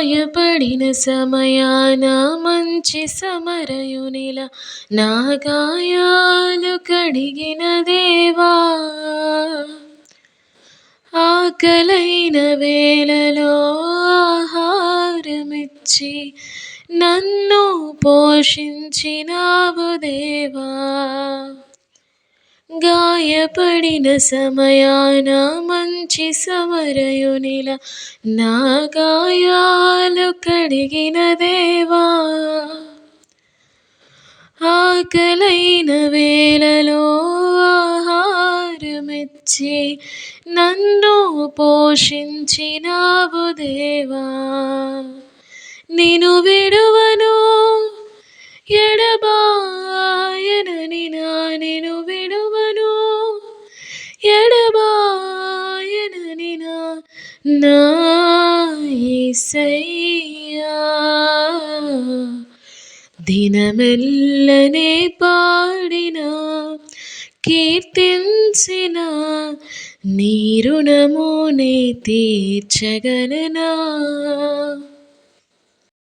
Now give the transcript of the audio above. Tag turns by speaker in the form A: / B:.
A: గాయపడిన సమయాన మంచి సమరయునిలా నా గాయాలు కడిగిన దేవా, ఆకలైన వేళలో ఆహారమిచ్చి నన్ను పోషించినావు దేవా, గాయపడిన సమయాన మంచి సమరయునిలా నా గాయాలు కడిగిన దేవా, ఆకలైన వేళలో ఆహారమిచ్చి నన్ను పోషించినావు దేవా, నిన్ను విడువను ఎడబాయనని నిన్ను విడువను ఎడబాయనని నా యేసయ్యా, దినమెల్లనే పాడిన కీర్తించిన నీ రుణమునే తీర్చగలనా.